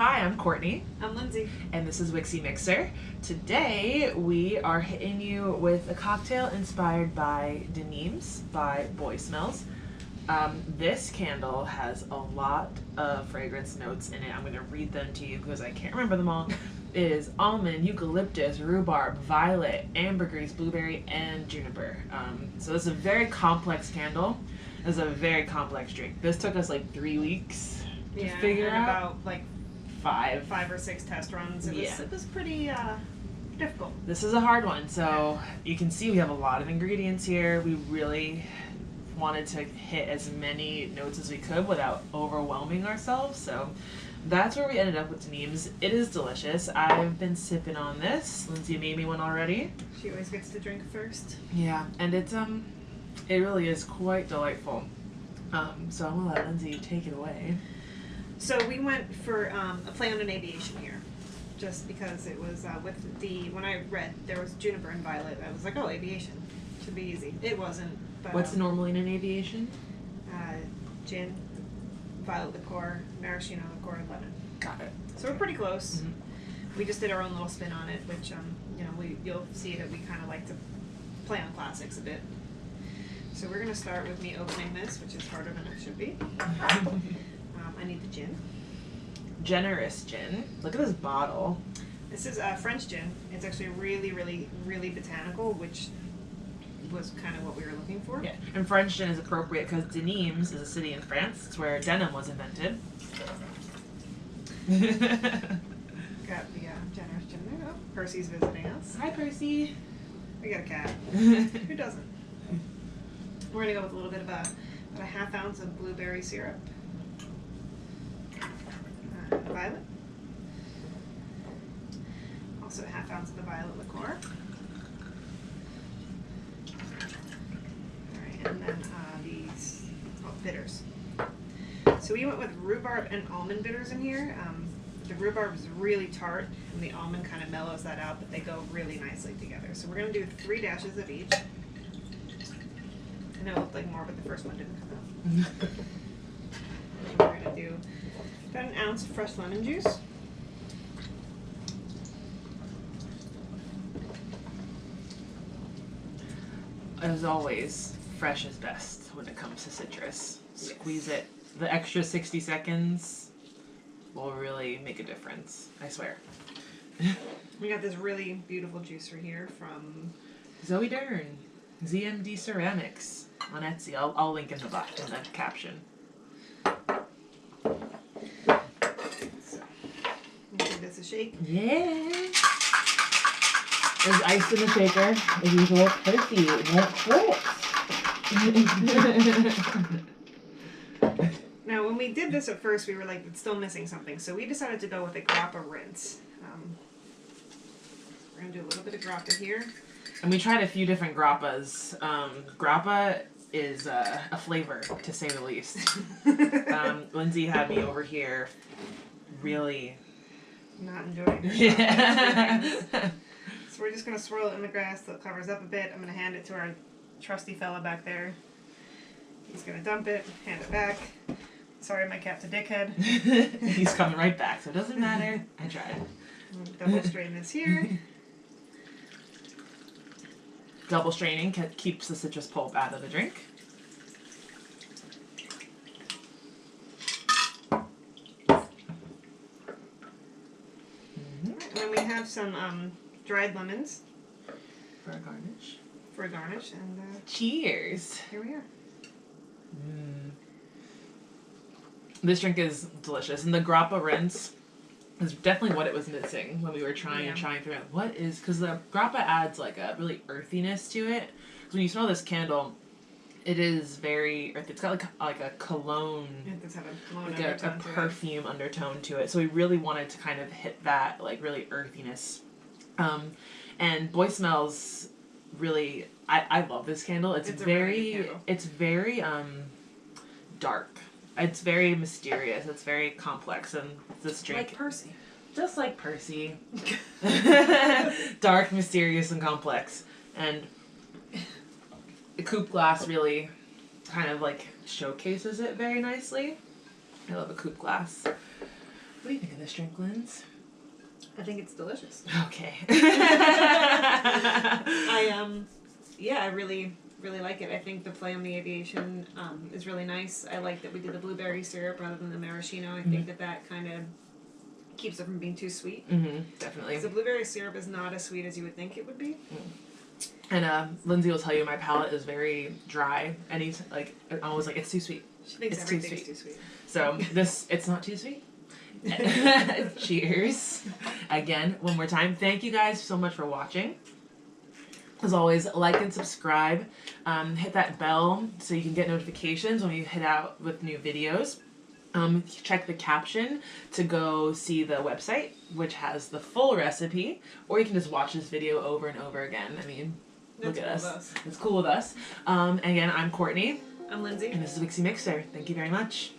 Hi, I'm Courtney. I'm Lindsay. And this is Wixie Mixer. Today we are hitting you with a cocktail inspired by Nîmes by Boy Smells. This candle has a lot of fragrance notes in it. I'm going to read them to you because I can't remember them all. It is almond, eucalyptus, rhubarb, violet, ambergris, blueberry, and juniper. So this is a very complex candle. It's a very complex drink. This took us like 3 weeks to figure and out. About like five or six test runs. It was pretty difficult. This is a hard one. So you can see we have a lot of ingredients here. We really wanted to hit as many notes as we could without overwhelming ourselves. So that's where we ended up with Nîmes. It is delicious. I've been sipping on this. Lindsay made me one already. She always gets to drink first. Yeah, and it really is quite delightful. So I'm gonna let Lindsay take it away. So we went for a play on an aviation here, just because it was when I read there was juniper and violet, I was like, oh, aviation should be easy. It wasn't. But, what's normally in an aviation? Gin, violet liqueur, maraschino liqueur, and lemon. Got it. So we're pretty close. Mm-hmm. We just did our own little spin on it, which you'll see that we kind of like to play on classics a bit. So we're gonna start with me opening this, which is harder than it should be. I need the gin. Generous gin. Look at this bottle. This is French gin. It's actually really, really, really botanical, which was kind of what we were looking for. Yeah, and French gin is appropriate because Nîmes is a city in France. It's where denim was invented. Got the generous gin there. Oh, Percy's visiting us. Hi, Percy. We got a cat. Who doesn't? We're gonna go with a little bit of about a half ounce of blueberry syrup. Violet. Also a half ounce of the violet liqueur. Alright, and then these bitters. So we went with rhubarb and almond bitters in here. The rhubarb is really tart and the almond kind of mellows that out, but they go really nicely together. So we're going to do 3 dashes of each. I know it looked like more, but the first one didn't come out. And we're going to do about an ounce of fresh lemon juice. As always, fresh is best when it comes to citrus. Squeeze it. The extra 60 seconds will really make a difference, I swear. We got this really beautiful juicer here from Zoe Dern, ZMD Ceramics on Etsy. I'll link in the caption. Give this a shake. Yeah. There's ice in the shaker. As usual, Percy won't quit. Now, when we did this at first, we were like, it's still missing something. So we decided to go with a grappa rinse. We're going to do a little bit of grappa here. And we tried a few different grappas. Grappa is a flavor, to say the least. Lindsay had me over here really not enjoying it. So we're just going to swirl it in the grass so it covers up a bit. I'm going to hand it to our trusty fella back there. He's going to dump it, hand it back. Sorry, my cat's a dickhead. He's coming right back, so it doesn't matter. I tried. Double strain this here. Double straining keeps the citrus pulp out of the drink. And then we have some dried lemons. For a garnish. And cheers. Here we are. This drink is delicious, and the grappa rinse is definitely what it was missing when we were trying to figure out what is, because the grappa adds like a really earthiness to it. So when you smell this candle, it is very earthy. It's got like a cologne, It does have a cologne like a perfume undertone to it. So we really wanted to kind of hit that like really earthiness. And Boy Smells really, I love this candle. It's very dark. It's very mysterious. It's very complex, and this drink, like Percy, just like Percy, dark, mysterious, and complex. And the coupe glass really kind of like showcases it very nicely. I love a coupe glass. What do you think of this drink, Linz? I think it's delicious. Okay. I really like it. I think the play on the aviation is really nice. I like that we did the blueberry syrup rather than the maraschino. I think that kind of keeps it from being too sweet. Definitely. Because the blueberry syrup is not as sweet as you would think it would be. And Lindsay will tell you my palate is very dry, and he's like, always like, it's too sweet. She thinks it's everything's too sweet. So it's not too sweet. Cheers. Again, one more time. Thank you guys so much for watching. As always, like and subscribe. Hit that bell so you can get notifications when we hit out with new videos. Check the caption to go see the website, which has the full recipe, or you can just watch this video over and over again. I mean, look at us. It's cool with us. Again, I'm Courtney. I'm Lindsay. And this is Wixie Mixer. Thank you very much.